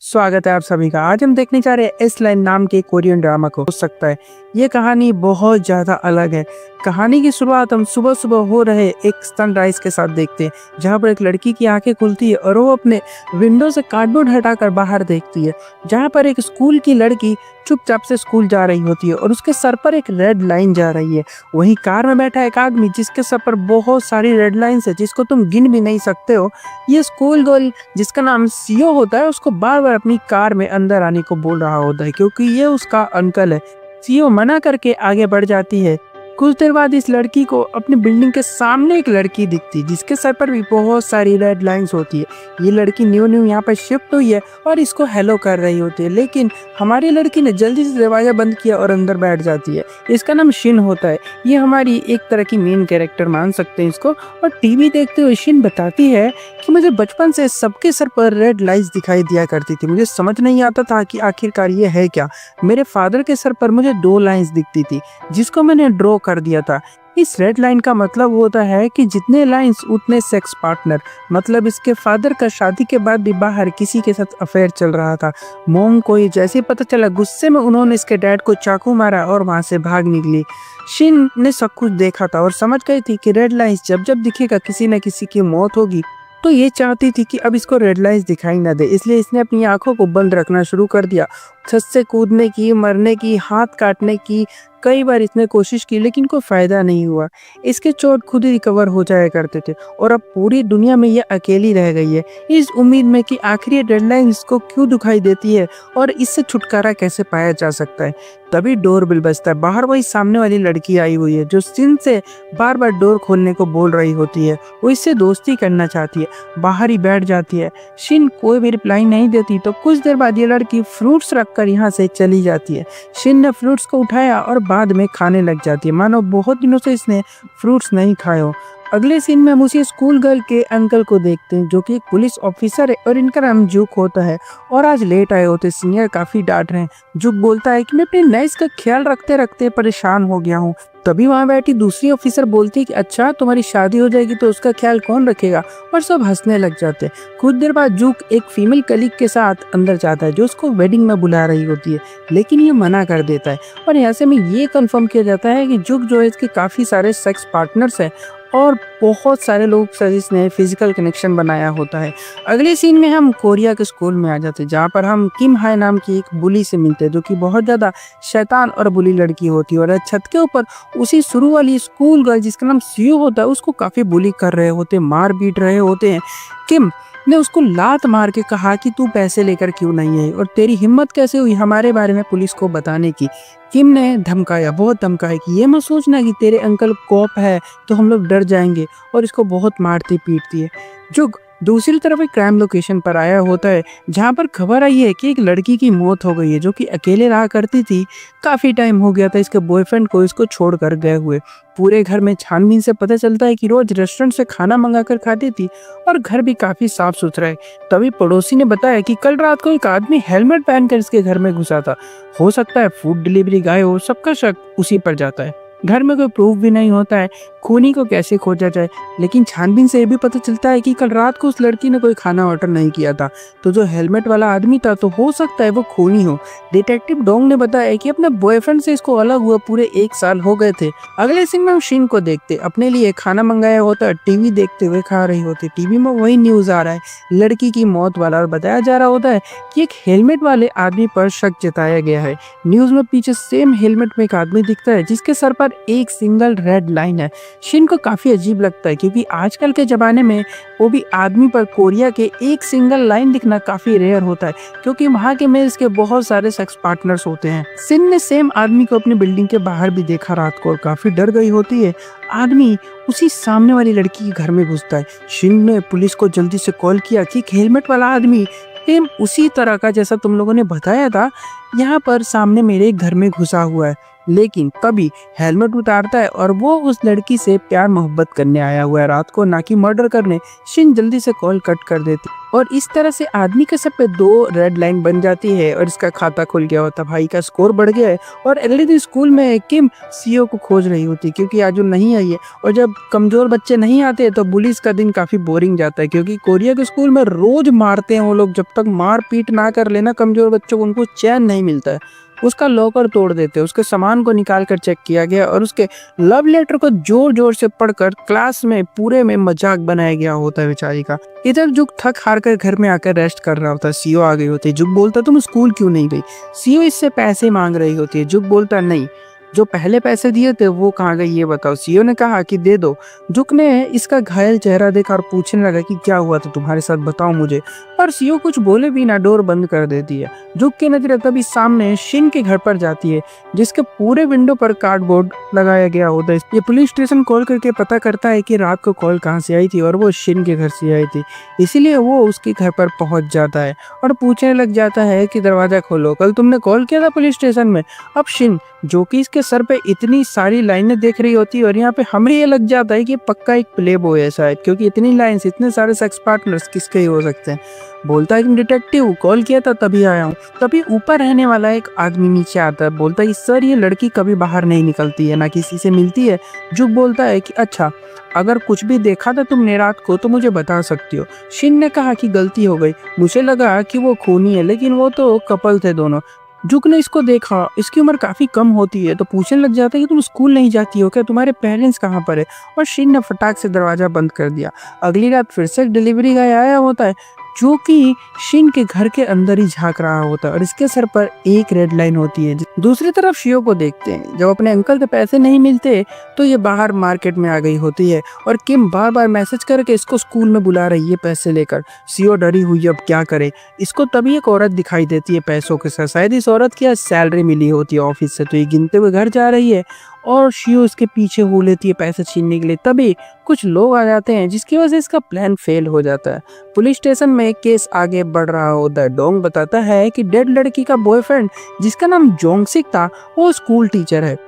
स्वागत है आप सभी का। आज हम देखने जा रहे हैं एस लाइन नाम के कोरियन ड्रामा को। हो सकता है ये कहानी बहुत ज़्यादा अलग है। कहानी की शुरुआत हम सुबह सुबह हो रहे एक सनराइज के साथ देखते हैं, जहाँ पर एक लड़की की आंखें खुलती है और वो अपने विंडो से कार्डबोर्ड हटाकर बाहर देखती है, जहाँ पर एक स्कूल की लड़की चुपचाप से स्कूल जा रही होती है और उसके सर पर एक रेड लाइन जा रही है। वहीं कार में बैठा एक आदमी जिसके सर पर बहुत सारी रेड लाइन्स है, जिसको तुम गिन भी नहीं सकते हो। ये स्कूल गर्ल जिसका नाम सीओ होता है, उसको बार बार अपनी कार में अंदर आने को बोल रहा होता है, क्योंकि ये उसका अंकल है। सीओ मना करके आगे बढ़ जाती है। कुछ देर बाद इस लड़की को अपनी बिल्डिंग के सामने एक लड़की दिखती, जिसके सर पर भी बहुत सारी रेड लाइंस होती है। ये लड़की न्यू न्यू यहाँ पर शिफ्ट हुई है और इसको हेलो कर रही होती है, लेकिन हमारी लड़की ने जल्दी से दरवाजा बंद किया और अंदर बैठ जाती है। इसका नाम शिन होता है। ये हमारी एक तरह की मेन कैरेक्टर मान सकते हैं इसको। और टीवी देखते हुए शिन बताती है कि मुझे बचपन से सबके सर पर रेड लाइट्स दिखाई दिया करती थी। मुझे समझ नहीं आता था कि आखिरकार ये है क्या। मेरे फादर के सर पर मुझे 2 लाइंस दिखती थी, जिसको मैंने ड्रॉ कर दिया था। इस रेड लाइन का मतलब होता है कि जितने लाइंस उतने सेक्स पार्टनर। मतलब इसके फादर का शादी के बाद भी बाहर किसी के साथ अफेयर चल रहा था। मॉम को ये जैसे ही पता चला, गुस्से में उन्होंने इसके डैड को चाकू मारा और वहां से भाग निकली। शिन ने सब कुछ देखा था और समझ गई थी कि रेड लाइंस जब जब दिखेगा किसी न किसी की मौत होगी। तो ये चाहती थी कि अब इसको रेड लाइंस दिखाई ना दे, इसलिए इसने अपनी आंखों को बंद रखना शुरू कर दिया। छत से कूदने की, मरने की, हाथ काटने की कई बार इसने कोशिश की, लेकिन कोई फायदा नहीं हुआ। इसके चोट खुद ही रिकवर हो जाया करते थे और अब पूरी दुनिया में ये अकेली रह गई है, इस उम्मीद में कि आखिर ये डेडलाइन इसको क्यों दुखाई देती है और इससे छुटकारा कैसे पाया जा सकता है। तभी डोर बेल बजता है। बाहर वही सामने वाली लड़की आई हुई है, जो शिन से बार बार डोर खोलने को बोल रही होती है। वो इससे दोस्ती करना चाहती है, बाहर ही बैठ जाती है। शिन कोई भी रिप्लाई नहीं देती, तो कुछ देर बाद ये लड़की फ्रूट्स रखकर यहाँ से चली जाती है। शिन ने फ्रूट्स को उठाया और बाद में खाने लग जाती है, मानो बहुत दिनों से इसने फ्रूट्स नहीं खाए हो। अगले सीन में हम उसी स्कूल गर्ल के अंकल को देखते हैं, जो कि एक पुलिस ऑफिसर है और इनका नाम जुक होता है और आज लेट आए होते। सीनियर काफी डांट रहे हैं। जुक बोलता है कि मैं अपने नैस का ख्याल रखते रखते परेशान हो गया हूँ। तभी वहां बैठी दूसरी ऑफिसर बोलती है कि अच्छा, तुम्हारी शादी हो जाएगी तो उसका ख्याल कौन रखेगा। और सब हंसने लग जाते हैं। कुछ देर बाद जुक एक फीमेल कलीग के साथ अंदर जाता है, जो उसको वेडिंग में बुला रही होती है, लेकिन ये मना कर देता है। और यहाँ से में ये कंफर्म किया जाता है कि जुक जो है इसके काफी सारे सेक्स पार्टनर्स हैं और बहुत सारे लोग से इसने फिजिकल कनेक्शन बनाया होता है। अगले सीन में हम कोरिया के स्कूल में आ जाते हैं, जहाँ पर हम किम हाय नाम की एक बुली से मिलते हैं, जो कि बहुत ज्यादा शैतान और बुली लड़की होती है। और छत के ऊपर उसी शुरू वाली स्कूल गर्ल जिसका नाम सीयू होता है, उसको काफी बुली कर रहे होते, मार पीट रहे होते हैं। किम ने उसको लात मार के कहा कि तू पैसे लेकर क्यों नहीं आई और तेरी हिम्मत कैसे हुई हमारे बारे में पुलिस को बताने की। किम ने धमकाया, बहुत धमकाया कि ये मत सोचना कि तेरे अंकल कॉप है तो हम लोग डर जाएंगे, और इसको बहुत मारती पीटती है। जो दूसरी तरफ एक क्राइम लोकेशन पर आया होता है, जहाँ पर खबर आई है कि एक लड़की की मौत हो गई है, जो कि अकेले रहा करती थी। काफी टाइम हो गया था इसके बॉयफ्रेंड को इसको छोड़कर गए हुए। पूरे घर में छानबीन से पता चलता है कि रोज रेस्टोरेंट से खाना मंगाकर खाती थी और घर भी काफी साफ सुथरा है। तभी पड़ोसी ने बताया कि कल रात को एक आदमी हेलमेट पहनकर इसके घर में घुसा था। हो सकता है फूड डिलीवरी गाय हो। सबका शक उसी पर जाता है। घर में कोई प्रूफ भी नहीं होता है, खूनी को कैसे खोजा जाए। लेकिन छानबीन से ये भी पता चलता है कि कल रात को उस लड़की ने कोई खाना ऑर्डर नहीं किया था, तो जो हेलमेट वाला आदमी था तो हो सकता है वो खूनी हो। डिटेक्टिव डोंग ने बताया कि अपने बॉयफ्रेंड से इसको अलग हुआ पूरे 1 साल हो गए थे। अगले सीन में हम शिन को देखते, अपने लिए खाना मंगाया होता, टीवी देखते हुए खा रही होती। टीवी में वही न्यूज आ रहा है, लड़की की मौत वाला, और बताया जा रहा होता है कि एक हेलमेट वाले आदमी पर शक जताया गया है। न्यूज में पीछे सेम हेलमेट में एक आदमी दिखता है, जिसके सर पर एक सिंगल रेड लाइन है। शिन को काफी अजीब लगता है, क्योंकि आजकल के जमाने में वो भी आदमी पर कोरिया के एक सिंगल लाइन दिखना काफी रेयर होता है, क्योंकि वहाँ के मेल्स के बहुत सारे सेक्स पार्टनर्स होते हैं। शिन ने सेम आदमी को अपनी बिल्डिंग के बाहर भी देखा रात को और काफी डर गई होती है। आदमी उसी सामने वाली लड़की के घर में घुसता है। शिन ने पुलिस को जल्दी से कॉल किया कि हेलमेट वाला आदमी सेम उसी तरह का जैसा तुम लोगों ने बताया था, यहाँ पर सामने मेरे घर में घुसा हुआ है। लेकिन तभी हेलमेट उतारता है और वो उस लड़की से प्यार मोहब्बत करने आया हुआ है रात को, ना कि मर्डर करने। शिन जल्दी से कॉल कट कर देती। और इस तरह से आदमी के सर पे 2 रेड लाइन बन जाती है और इसका खाता खुल गया होता है। भाई का स्कोर बढ़ गया है और ऑलरेडी स्कूल में किम सीईओ को खोज रही होती है क्योंकि आज वो नहीं आई है। और जब कमज़ोर बच्चे नहीं आते तो बुलीज़ का दिन काफ़ी बोरिंग जाता है क्योंकि कोरिया के स्कूल में रोज़ मारते हैं वो लोग। जब तक मार पीट ना कर लेना कमज़ोर बच्चों को, उनको चैन नहीं मिलता है। उसका लॉकर तोड़ देते, उसके सामान को निकाल कर चेक किया गया और उसके लव लेटर को जोर जोर से पढ़कर क्लास में पूरे में मजाक बनाया गया होता है बेचारी का। इधर जुग थक हार कर घर में आकर रेस्ट कर रहा होता है। सीईओ आ गई होती है। जुग बोलता तुम स्कूल क्यों नहीं गई? सीईओ इससे पैसे मांग रही होती है। जुग बोलता नहीं, जो पहले पैसे दिए थे वो कहाँ गए ये बताओ। सीईओ ने कहा कि दे दो। जुग ने इसका घायल चेहरा देखा और पूछने लगा कि क्या हुआ था तुम्हारे साथ, बताओ मुझे। पर सीईओ कुछ बोले भी ना, डोर बंद कर देती है। जुग की नजर तभी सामने शिन के घर पर जाती है जिसके पूरे विंडो पर कार्डबोर्ड लगाया गया होता है। ये पुलिस स्टेशन कॉल करके पता करता है कि रात को कॉल कहाँ से आई थी और वो शिन के घर से आई थी। इसीलिए वो उसके घर पर पहुंच जाता है और पूछने लग जाता है कि दरवाजा खोलो, कल तुमने कॉल किया था पुलिस स्टेशन में। अब शिन जो कि इसके सर पे इतनी सारी लाइनें देख रही होती है और यहाँ पे हमें ये लग जाता है कि पक्का एक प्ले बॉय है शायद, क्योंकि इतनी लाइंस, इतने सारे सेक्स पार्टनर्स किसके ही हो सकते हैं। बोलता है कि डिटेक्टिव कॉल किया था तभी आया हूँ। तभी ऊपर रहने वाला एक आदमी नीचे आता है। बोलता है कि सर ये लड़की कभी बाहर नहीं निकलती है, ना किसी से मिलती है। जुग बोलता है कि अच्छा, अगर कुछ भी देखा था तुमने रात को तो मुझे बता सकती हो। शिन ने कहा कि गलती हो गई, मुझे लगा कि वो खूनी है लेकिन वो तो कपल थे दोनों। जुग ने इसको देखा, इसकी उम्र काफी कम होती है तो पूछने लग जाता है कि तुम स्कूल नहीं जाती हो क्या, तुम्हारे पेरेंट्स कहाँ पर है। और शिन ने फटाक से दरवाजा बंद कर दिया। अगली रात फिर से डिलीवरी गाय आया होता है जो कि शिन के घर के अंदर ही झांक रहा होता है और इसके सर पर एक रेड लाइन होती है। दूसरी तरफ शियो को देखते हैं। जब अपने अंकल के पैसे नहीं मिलते तो ये बाहर मार्केट में आ गई होती है और किम बार बार मैसेज करके इसको स्कूल में बुला रही है पैसे लेकर। शियो डरी हुई अब क्या करे। इसको तभी एक औरत दिखाई देती है पैसों के साथ। शायद इस औरत की आज सैलरी मिली होती है ऑफिस से, तो ये गिनते हुए घर जा रही है और शियो इसके पीछे हो लेती है पैसे छीनने के लिए। तभी कुछ लोग आ जाते हैं जिसकी वजह से इसका प्लान फेल हो जाता है। पुलिस स्टेशन में केस आगे बढ़ रहा होता है। डोंग बताता है कि डेड लड़की का बॉयफ्रेंड जिसका नाम जोंगसिक था वो स्कूल टीचर है।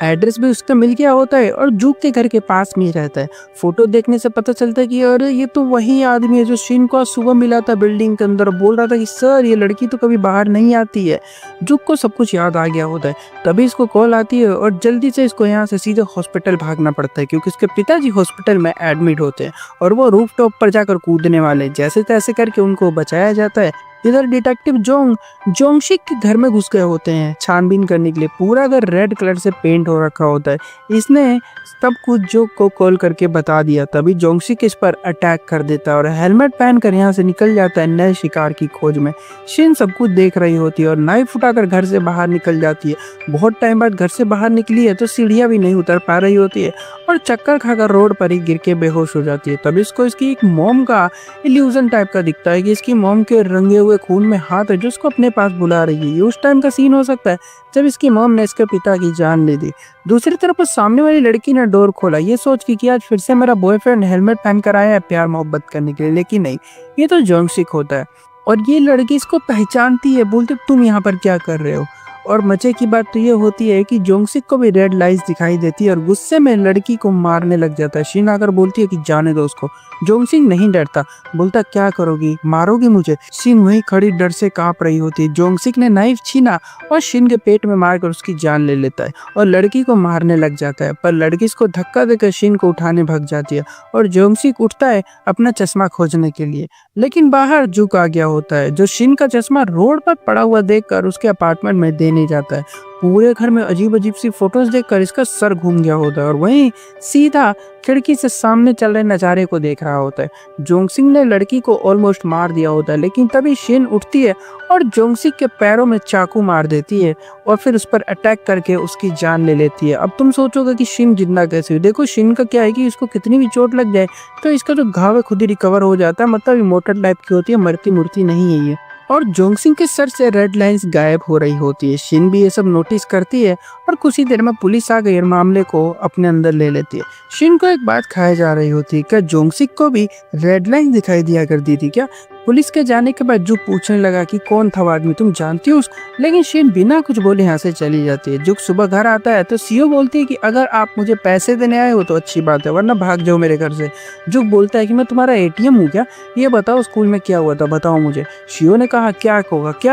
एड्रेस भी उसका मिल गया होता है और जुग के घर के पास में ही रहता है। फोटो देखने से पता चलता है कि अरे ये तो वही आदमी है जो शिन को सुबह मिला था बिल्डिंग के अंदर। बोल रहा था कि सर ये लड़की तो कभी बाहर नहीं आती है। जुग को सब कुछ याद आ गया होता है। तभी इसको कॉल आती है और जल्दी से इसको यहाँ से सीधे हॉस्पिटल भागना पड़ता है क्योंकि उसके पिताजी हॉस्पिटल में एडमिट होते हैं और वो रूफ टॉप पर जाकर कूदने वाले। जैसे तैसे करके उनको बचाया जाता है। इधर डिटेक्टिव जोंगशिक के घर में घुस गए होते हैं छानबीन करने के लिए। पूरा घर रेड कलर से पेंट हो रखा होता है। इसने सब कुछ जोग को कॉल करके बता दिया। तभी जोंगशिक इस पर अटैक कर देता है और हेलमेट पहनकर यहाँ से निकल जाता है नए शिकार की खोज में। शिन सब कुछ देख रही होती है और नाइफ उठाकर घर से बाहर निकल जाती है। बहुत टाइम बाद घर से बाहर निकली है तो सीढ़ियाँ भी नहीं उतर पा रही होती है और चक्कर खाकर रोड पर ही गिर के बेहोश हो जाती है। तभी इसको इसकी एक मॉम का इल्यूजन टाइप का दिखता है कि इसकी मॉम के रंगे हुए खून में हाथ है जो उसको अपने पास बुला रही है। ये उस टाइम का सीन हो सकता है जब इसकी मॉम ने इसके पिता की जान ले दी। दूसरी तरफ सामने वाली लड़की ने डोर खोला ये सोच के कि आज फिर से मेरा बॉयफ्रेंड हेलमेट पहन कर आया है प्यार मोहब्बत करने के लिए, लेकिन नहीं, ये तो जोंगसिक होता है। और ये लड़की इसको पहचानती है, बोलती तुम यहाँ पर क्या कर रहे हो। और मजे की बात तो ये होती है कि जोंगसिक को भी रेड लाइट्स दिखाई देती है और गुस्से में लड़की को मारने लग जाता है। शिन आकर बोलती है कि जाने दो उसको। जोंगसिक नहीं डरता, बोलता क्या करोगी, मारोगी मुझे। शिन वहीं खड़ी डर से कांप रही होती है। जोंगसिक ने नाइफ छीना और शिन के पेट में मारकर उसकी जान ले लेता है और लड़की को मारने लग जाता है। पर लड़की इसको धक्का देकर शिन को उठाने भाग जाती है और जोंगसिक उठता है अपना चश्मा खोजने के लिए, लेकिन बाहर जुग आ गया होता है जो शिन का चश्मा रोड पर पड़ा हुआ देखकर उसके अपार्टमेंट में देने जाता है। पूरे घर में अजीब अजीब सी फोटोज देखकर इसका सर घूम गया होता है और वहीं सीधा खिड़की से सामने चल रहे नज़ारे को देख रहा होता है। जोंगसिक ने लड़की को ऑलमोस्ट मार दिया होता है, लेकिन तभी शिन उठती है और जोंगसिक के पैरों में चाकू मार देती है और फिर उस पर अटैक करके उसकी जान ले लेती है। अब तुम सोचोगे कि शिन जिंदा कैसे हुई। देखो शिन का क्या है कि इसको कितनी भी चोट लग जाए तो इसका जो घाव है खुद ही रिकवर हो जाता है, मतलब इमोर्टल टाइप की होती है, मरती मुर्ती नहीं है ये। और जोंगसिक के सर से रेड लाइंस गायब हो रही होती है। शिन भी ये सब नोटिस करती है और कुछ ही देर में पुलिस आ गई और मामले को अपने अंदर ले लेती है। शिन को एक बात खाई जा रही होती है, क्या जोंगसिक को भी रेड लाइन दिखाई दिया करती थी क्या? पुलिस के जाने के बाद जुक पूछने लगा कि कौन था वो आदमी, तुम जानती हो उसको? लेकिन शिन बिना कुछ बोले यहाँ से चली जाती है। जुक सुबह घर आता है तो सीओ बोलती है कि अगर आप मुझे पैसे देने आए हो तो अच्छी बात है, वरना भाग जाओ मेरे घर से। जुक बोलता है कि मैं तुम्हारा एटीएम हूँ क्या? ये बताओ स्कूल में क्या हुआ था, बताओ मुझे। शियो ने कहा क्या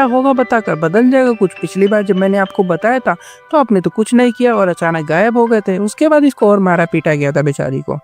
होगा बताकर, बदल जाएगा कुछ? पिछली बार जब मैंने आपको बताया था तो आपने तो कुछ नहीं किया और अचानक गायब हो गए थे। उसके बाद इसको और मारा पीटा गया था बेचारी को।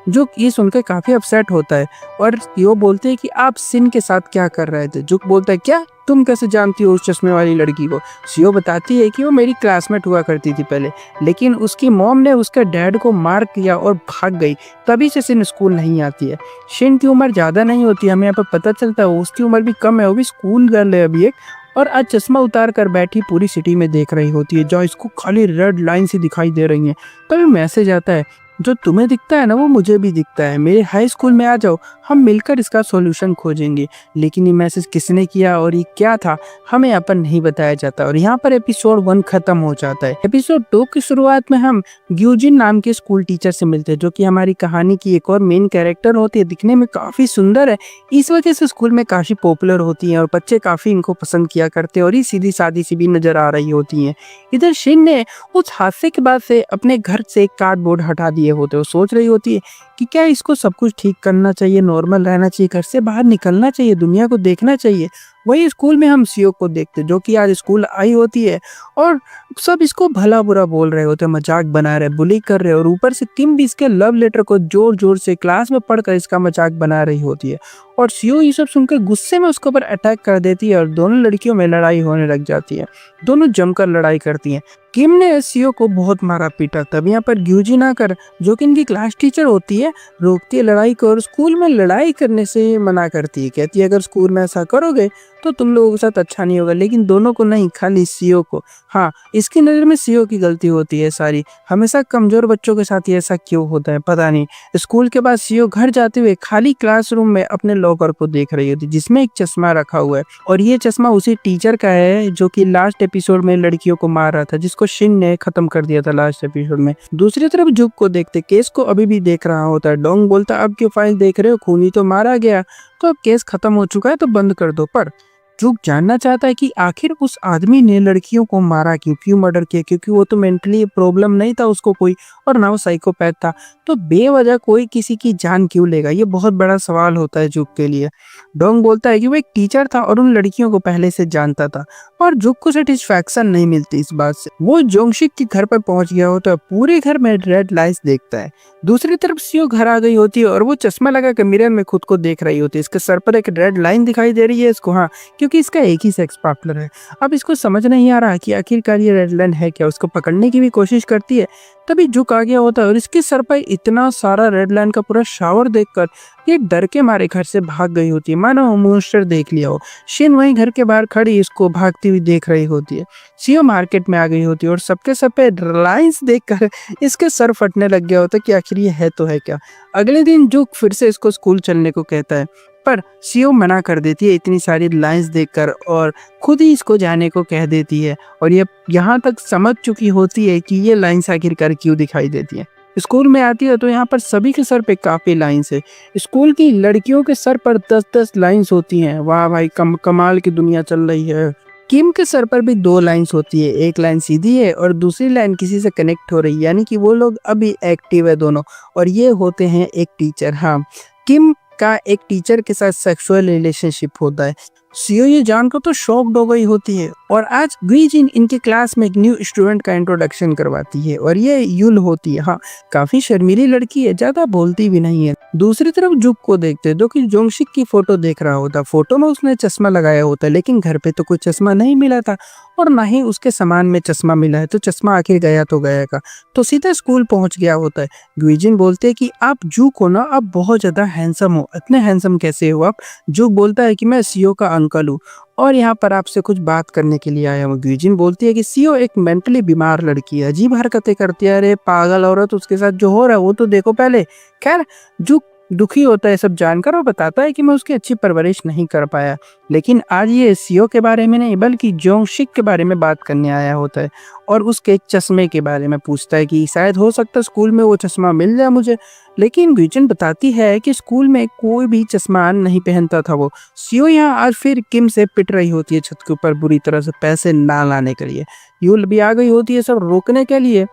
जुक ये सुनकर काफी अपसेट होता है और यो बोलते हैं कि आप सिन के साथ क्या कर रहे थे? जुक बोलता है क्या, तुम कैसे जानती हो उस चश्मे वाली लड़की को? सियो बताती है कि वो मेरी क्लासमेट हुआ करती थी पहले, लेकिन उसकी मॉम ने उसके डैड को मार किया और भाग गई, तभी से सिन स्कूल नहीं आती है। शिन की उम्र ज्यादा नहीं होती, हमें यहाँ पर पता चलता है उसकी उम्र भी कम है, वो भी स्कूल गर्ल है अभी एक, और आज चश्मा उतार कर बैठी पूरी सिटी में देख रही होती है, जहाँ इसको खाली रेड लाइन सी दिखाई दे रही है। तभी मैसेज आता है, जो तुम्हें दिखता है ना वो मुझे भी दिखता है, मेरे हाई स्कूल में आ जाओ, हम मिलकर इसका सॉल्यूशन खोजेंगे। लेकिन ये मैसेज किसने किया और ये क्या था हमें यहाँ पर नहीं बताया जाता, और यहाँ पर एपिसोड 1 खत्म हो जाता है। एपिसोड 2 की शुरुआत में हम ग्यूजिन नाम के स्कूल टीचर से मिलते हैं, जो कि हमारी कहानी की एक और मेन कैरेक्टर होती है। दिखने में काफी सुंदर है, इस वजह से स्कूल में काफी पॉपुलर होती है और बच्चे काफी इनको पसंद किया करते हैं, और ये सीधी सादी सी भी नजर आ रही होती है। इधर शिन ने उस हादसे के बाद से अपने घर से एक कार्डबोर्ड हटा दिए होते, वो सोच रही होती है कि क्या इसको सब कुछ ठीक करना चाहिए, नॉर्मल रहना चाहिए, घर से बाहर निकलना चाहिए, दुनिया को देखना चाहिए। वही स्कूल में हम सीओ को देखते, जो कि आज स्कूल आई होती है और सब इसको भला बुरा बोल रहे होते, मजाक बना रहे, बुली कर रहे, और ऊपर से किम भी इसके लव लेटर को जोर जोर से क्लास में पढ़कर इसका मजाक बना रही होती है, और सीओ ये सब सुनकर गुस्से में उसके ऊपर अटैक कर देती है और दोनों लड़कियों में लड़ाई होने लग जाती है। दोनों जमकर लड़ाई करती हैं। किम ने सीओ को बहुत मारा पीटा, तब यहाँ पर ग्यूजिन आकर, जो कि इनकी क्लास टीचर होती है, रोकती है लड़ाई को और स्कूल में लड़ाई करने से मना करती है। कहती है अगर स्कूल में ऐसा करोगे तो तुम लोगों के साथ अच्छा नहीं होगा, लेकिन दोनों को नहीं, खाली सीओ को। हाँ, इसकी नज़र में सीओ की गलती होती है सारी, हमेशा कमजोर बच्चों के साथ ये ऐसा क्यों होता है पता नहीं। स्कूल के बाद सीओ घर जाते हुए खाली क्लासरूम में अपने लॉकर को देख रही होती, जिसमें एक चश्मा रखा हुआ है, और ये चश्मा उसी टीचर का है जो कि लास्ट एपिसोड में लड़कियों को मार रहा था, जिसको शिन ने खत्म कर दिया था लास्ट एपिसोड में। दूसरी तरफ जुक को देखते केस को अभी भी देख रहा होता है। डोंग बोलता अब क्यों फाइल देख रहे हो, खूनी तो मारा गया, तो अब केस खत्म हो चुका है तो बंद कर दो। पर जुक जानना चाहता है कि आखिर उस आदमी ने लड़कियों को मारा क्यों मर्डर किया, क्योंकि वो तो मेंटली प्रॉब्लम नहीं था उसको कोई, और ना वो साइकोपैथ था, तो बेवजह कोई किसी की जान क्यों लेगा, ये बहुत बड़ा सवाल होता है जुक के लिए। डोंग बोलता है कि वो एक टीचर था और उन लड़कियों को पहले से जानता था, और जुक को सेटिस्फैक्शन नहीं मिलती इस बात से। वो जोंगशिक के घर पर पहुंच गया होता है, पूरे घर में रेड लाइट्स देखता है। दूसरी तरफ सीओ घर आ गई होती है और वो चश्मा लगा कर मिरर में खुद को देख रही होती है। इसके सर पर एक रेड लाइन दिखाई दे रही है इसको, हाँ, क्योंकि इसका एक ही सेक्स पार्टनर है। अब इसको समझ नहीं आ रहा कि आखिरकार ये रेड लाइन है क्या, उसको पकड़ने की भी कोशिश करती है। तभी जुक आ गया होता है और इसके सर पर इतना सारा रेड लाइन का पूरा शावर देखकर ये डर के मारे घर से भाग गई होती है, मानो मॉन्स्टर देख लिया हो। शिन वहीं घर के बाहर खड़ी इसको भागती हुई देख रही होती है। सीओ मार्केट में आ गई होती है और सबके सब पे लाइंस देखकर इसके सर फटने लग गया होता कि आखिर ये है तो है क्या। अगले दिन जुक फिर से इसको स्कूल चलने को कहता है, पर सीओ मना कर देती है इतनी सारी लाइंस देखकर, और खुद ही इसको जाने को कह देती है, और ये यहाँ तक समझ चुकी होती है कि ये लाइंस आखिरकार क्यों दिखाई देती है। स्कूल में आती है तो यहाँ पर सभी के सर पे काफी लाइंस है। स्कूल की लड़कियों के सर पर 10-10 लाइंस होती हैं। वाह भाई, कमाल की दुनिया चल रही है। किम के सर पर भी 2 लाइंस होती है, एक लाइन सीधी है और दूसरी लाइन किसी से कनेक्ट हो रही है, यानी कि वो लोग अभी एक्टिव है दोनों, और ये होते हैं एक टीचर। हाँ, किम का एक टीचर के साथ सेक्सुअल रिलेशनशिप होता है। सीओ ये जानकर तो शॉक्ड हो गई होती है, और आज गुइजिन इनके क्लास में एक न्यू स्टूडेंट का इंट्रोडक्शन करवाती है, और ये यूल होती है। हाँ, काफी शर्मीली लड़की है, ज्यादा बोलती भी नहीं है। दूसरी तरफ जुक को देखते हैं, जो कि जोंगशिक की फोटो देख रहा होता। फोटो में उसने चश्मा लगाया होता है, लेकिन घर पे तो कोई चश्मा नहीं मिला था, और ना ही उसके सामान में चश्मा मिला है, तो चश्मा आखिर गया तो गया का, तो सीधा स्कूल पहुंच गया होता है। गुइजिन बोलते हैं कि आप जुक हो ना, आप बहुत ज्यादा हैंडसम हो। इतने हैंडसम कैसे हो आप? जुक बोलता है कि मैं सीओ का अंकल हूँ और यहाँ पर आपसे कुछ बात करने के लिए आया हूँ। गुइजिन बोलती है कि सीओ एक मेंटली बीमार लड़की है, अजीब हरकतें करती है। अरे पागल औरत, उसके साथ जो हो रहा है वो तो देखो पहले। खैर, जुक दुखी होता है सब जानकर और बताता है कि मैं उसकी अच्छी परवरिश नहीं कर पाया। लेकिन आज ये सीओ के बारे में नहीं बल्कि जोंगशिक के बारे में बात करने आया होता है और उसके चश्मे के बारे में पूछता है कि शायद हो सकता है स्कूल में वो चश्मा मिल जाए मुझे। लेकिन गुइचन बताती है कि स्कूल में कोई भी चश्मा नहीं पहनता था वो। सीओ यहाँ आज फिर किम से पिट रही होती है छत के ऊपर बुरी तरह से पैसे ना लाने के लिए। यूल भी आ गई होती है सब रोकने के लिए।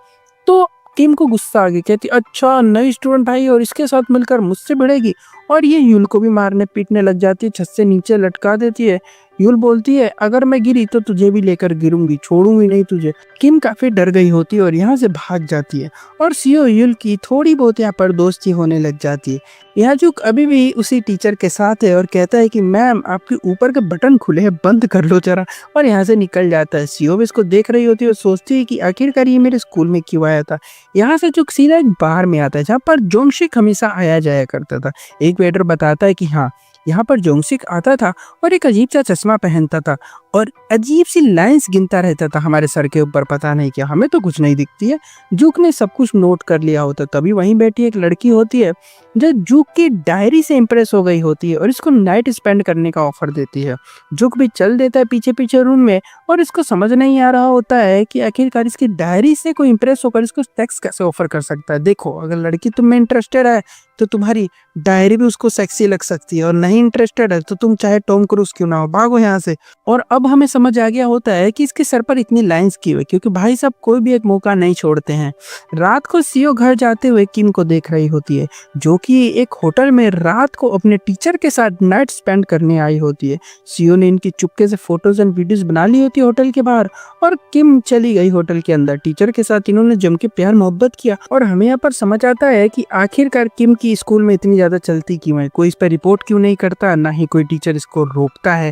तो किम को गुस्सा आ गया, कहती अच्छा नई स्टूडेंट आई और इसके साथ मिलकर मुझसे भिड़ेगी। और ये यूल को भी मारने पीटने लग जाती है, छत से नीचे लटका देती है। यूल बोलती है अगर मैं गिरी तो तुझे भी लेकर गिरूंगी, छोड़ूंगी नहीं तुझे। किम काफी डर गई होती है और यहाँ से भाग जाती है और सीओ यूल की थोड़ी बहुत यहाँ पर दोस्ती होने लग जाती है। यहाँ जुक अभी भी उसी टीचर के साथ है और कहता है कि मैम आपके ऊपर के बटन खुले हैं, बंद कर लो जरा, और यहाँ से निकल जाता है। सीओ भी इसको देख रही होती है और सोचती है कि आखिरकार ये मेरे स्कूल में क्यों आया था। यहाँ से जुक सीधा एक बार में आता है जहाँ पर जोंगशिक हमेशा आया जाया करता था। एक वेटर बताता है कि हाँ यहाँ पर जोंगशिक आता था और एक अजीब सा चश्मा पहनता था और अजीब सी लाइंस गिनता रहता था हमारे सर के ऊपर, पता नहीं क्या, हमें तो कुछ नहीं दिखती है। जूक ने सब कुछ नोट कर लिया होता। तभी वहीं बैठी एक लड़की होती है जो जूक की डायरी से इम्प्रेस हो गई होती है और इसको नाइट स्पेंड करने का ऑफर देती है। जूक भी चल देता है पीछे पीछे रूम में और इसको समझ नहीं आ रहा होता है कि आखिरकार इसकी डायरी से कोई इम्प्रेस होकर इसको सेक्स कैसे ऑफर कर सकता है। देखो अगर लड़की तुम में इंटरेस्टेड है तो तुम्हारी डायरी भी उसको सेक्सी लग सकती है, और नहीं इंटरेस्टेड है तो तुम चाहे टॉम क्रूज क्यों ना हो, भागो यहाँ से। और अब हमें समझ आ गया होता है कि इसके सर पर इतनी लाइंस क्यों है, क्योंकि भाई साहब कोई भी एक मौका नहीं छोड़ते हैं। रात को सीओ घर जाते हुए किम को देख रही होती है जो कि एक होटल में रात को अपने टीचर के साथ नाइट स्पेंड करने आई होती है। सीओ ने इनकी चुपके से फोटोज एंड वीडियोस बना ली होती है होटल के बाहर और किम चली गई होटल के अंदर। टीचर के साथ इन्होंने जम के प्यार मोहब्बत किया और हमें यहाँ पर समझ आता है कि आखिरकार किम की स्कूल में इतनी ज्यादा चलती क्यों है, कोई इस पर रिपोर्ट क्यों नहीं करता, ना ही कोई टीचर इसको रोकता है।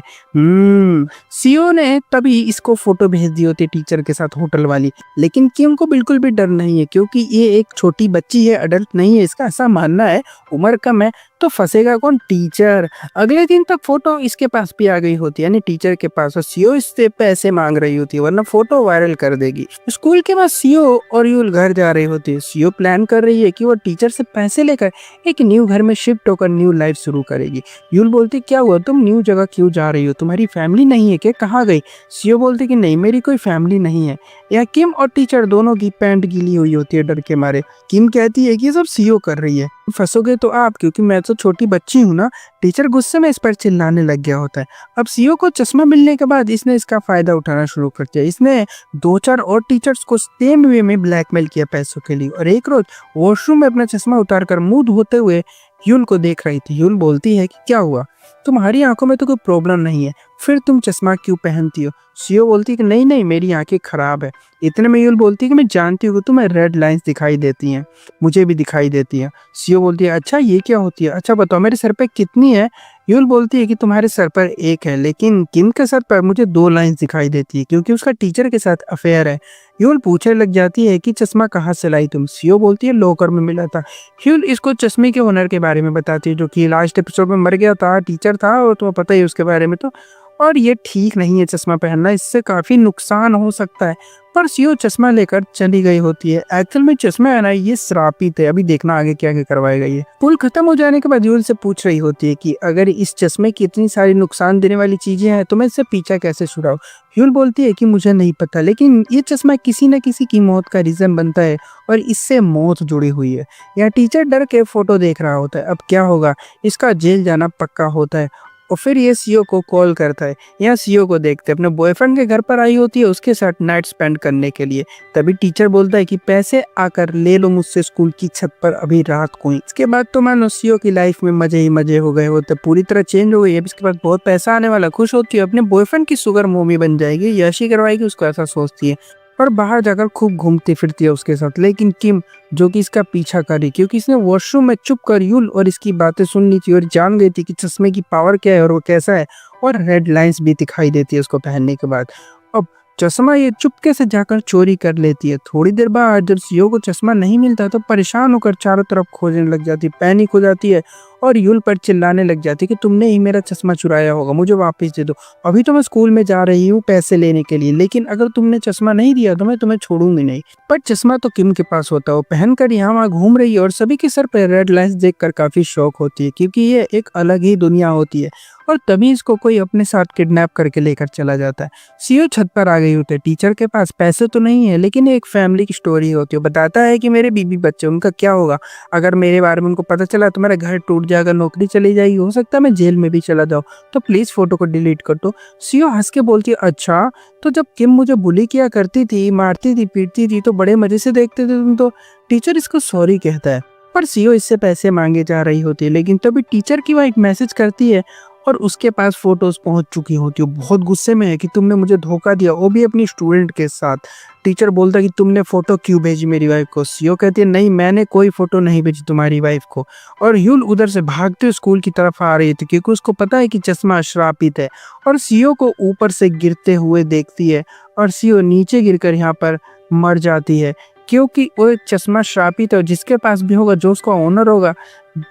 सीओ ने तभी इसको फोटो भेज दी होती है टीचर के साथ होटल वाली। लेकिन किम को बिल्कुल भी डर नहीं है क्योंकि ये एक छोटी बच्ची है, अडल्ट नहीं है, इसका ऐसा मानना है, उम्र कम है तो फंसेगा कौन, टीचर। अगले दिन तक फोटो इसके पास भी आ गई होती है यानी टीचर के पास, और सीओ इससे पैसे मांग रही होती है वरना फोटो वायरल कर देगी। स्कूल के बाद सीओ और यूल घर जा रही होती है। सीओ प्लान कर रही है कि वो टीचर से पैसे लेकर एक न्यू घर में शिफ्ट होकर न्यू लाइफ शुरू करेगी। यूल बोलती क्या हुआ, तुम न्यू जगह क्यों जा रही हो, तुम्हारी फैमिली नहीं है क्या, कहाँ गई। सीओ बोलती कि नहीं मेरी कोई फैमिली नहीं है। या किम और टीचर दोनों की पैंट गीली हुई होती है डर के मारे। किम कहती है कि ये सब सीओ कर रही है, फंसोगे तो आप, क्योंकि मैं तो छोटी बच्ची हूँ ना। टीचर गुस्से में इस पर चिल्लाने लग गया होता है। अब सीओ को चश्मा मिलने के बाद इसने इसका फायदा उठाना शुरू कर दिया। इसने 2-4 और टीचर्स को सेम वे में ब्लैकमेल किया पैसों के लिए, और एक रोज वॉशरूम में अपना चश्मा उतारकर मुंह धोते हुए यूल को देख रही थी। यूल बोलती है कि क्या हुआ, तुम्हारी आंखों में तो कोई प्रॉब्लम नहीं है, फिर तुम चश्मा क्यों पहनती हो। सीओ बोलती है कि नहीं नहीं मेरी आंखें खराब है। इतने में यूल बोलती है कि मैं जानती हूँ कि तुम्हें रेड लाइंस दिखाई देती हैं, मुझे भी दिखाई देती है। सीओ बोलती है अच्छा ये क्या होती है, अच्छा बताओ मेरे सर पे कितनी है। यूल बोलती है कि तुम्हारे सर पर एक है, लेकिन किम के सर पर मुझे 2 लाइंस दिखाई देती है क्योंकि उसका टीचर के साथ अफेयर है। यूल पूछने लग जाती है कि चश्मा कहाँ से लाई तुम। सीओ बोलती है लॉकर में मिला था। यूल इसको चश्मे के ओनर के बारे में बताती है जो कि लास्ट एपिसोड में मर गया था, टीचर था, और तुम्हें पता ही उसके बारे में। तो और ये ठीक नहीं है चश्मा पहनना, इससे काफी नुकसान हो सकता है। पर सीओ चश्मा लेकर चली गई होती है। एक्चुअल में चश्मा है ना ये श्रापित है, अभी देखना आगे क्या क्या करवाएगा ये। पुल खत्म हो जाने के बाद यूल से पूछ रही होती है कि अगर इस चश्मे की इतनी सारी नुकसान देने वाली चीजें हैं तो मैं इससे पीछा कैसे छुड़ाऊं। यूल बोलती है कि मुझे नहीं पता, लेकिन ये चश्मा किसी न किसी की मौत का रीजन बनता है और इससे मौत जुड़ी हुई है। यहाँ टीचर डर के फोटो देख रहा होता है, अब क्या होगा, इसका जेल जाना पक्का होता है। और फिर ये सीओ को कॉल करता है। यहाँ सीओ को देखते अपने बॉयफ्रेंड के घर पर आई होती है उसके साथ नाइट स्पेंड करने के लिए। तभी टीचर बोलता है कि पैसे आकर ले लो मुझसे स्कूल की छत पर अभी रात को ही। इसके बाद तो मानो सीओ की लाइफ में मजे ही मजे हो गए होते, पूरी तरह चेंज हो गई है। इसके बाद बहुत पैसा आने वाला, खुश होती है, अपने बॉयफ्रेंड की सुगर मोमी बन जाएगी, यशी करवाएगी उसको, ऐसा सोचती है। और बाहर जाकर खूब घूमती फिरती है उसके साथ। लेकिन किम जो कि इसका पीछा कर रही, क्योंकि इसने वॉशरूम में चुप कर यूल और इसकी बातें सुन ली थी और जान गई थी कि चश्मे की पावर क्या है और वो कैसा है, और रेड लाइंस भी दिखाई देती है उसको पहनने के बाद। अब चश्मा ये चुपके से जाकर चोरी कर लेती है। थोड़ी देर बाद जब सीओ को चश्मा नहीं मिलता तो परेशान होकर चारों तरफ खोजने लग जाती है, पैनिक हो जाती है और यूल पर चिल्लाने लग जाती है कि तुमने ही मेरा चश्मा चुराया होगा, मुझे वापस दे दो। अभी तो मैं स्कूल में जा रही हूँ पैसे लेने के लिए, लेकिन अगर तुमने चश्मा नहीं दिया तो मैं तुम्हें छोड़ूंगी नहीं। पर चश्मा तो किम के पास होता है, वो पहनकर यहाँ वहाँ घूम रही है और सभी के सर पर रेड लाइट्स देखकर काफी शौक होती है, क्योंकि ये एक अलग ही दुनिया होती है। और तभी इसको कोई अपने साथ किडनैप करके लेकर चला जाता है। सीओ छत पर आ गई होती है, टीचर के पास पैसे तो नहीं है लेकिन एक फैमिली की स्टोरी होती है। बताता है कि मेरे बीबी बच्चे, उनका क्या होगा, अगर मेरे बारे में उनको पता चला तो मेरा घर टूट जाएगा, नौकरी चली जाएगी, हो सकता है मैं जेल में भी चला जाऊँ, तो प्लीज फोटो को डिलीट कर दो। सीओ हंस के बोलती है, अच्छा तो जब किम मुझे बुली किया करती थी, मारती थी, पीटती थी तो बड़े मजे से देखते थे तुम तो। टीचर इसको सॉरी कहता है, पर सीओ इससे पैसे मांगे जा रही होती है। लेकिन तभी टीचर की वाइफ मैसेज करती है और उसके पास फोटोज पहुंच चुकी होती है। बहुत गुस्से में है कि तुमने मुझे धोखा दिया, वो भी अपनी स्टूडेंट के साथ। टीचर बोलता है कि तुमने फोटो क्यों भेजी मेरी वाइफ को। सीओ कहती है, नहीं मैंने कोई फोटो नहीं भेजी तुम्हारी वाइफ को। और ह्यूल उधर से भागते हुए स्कूल की तरफ आ रही थी, क्योंकि उसको पता है कि चश्मा श्रापित है। और सीओ को ऊपर से गिरते हुए देखती है और सीओ नीचे गिरकर यहाँ पर मर जाती है, क्योंकि वो चश्मा श्रापित है। जिसके पास भी होगा, जो उसका ओनर होगा,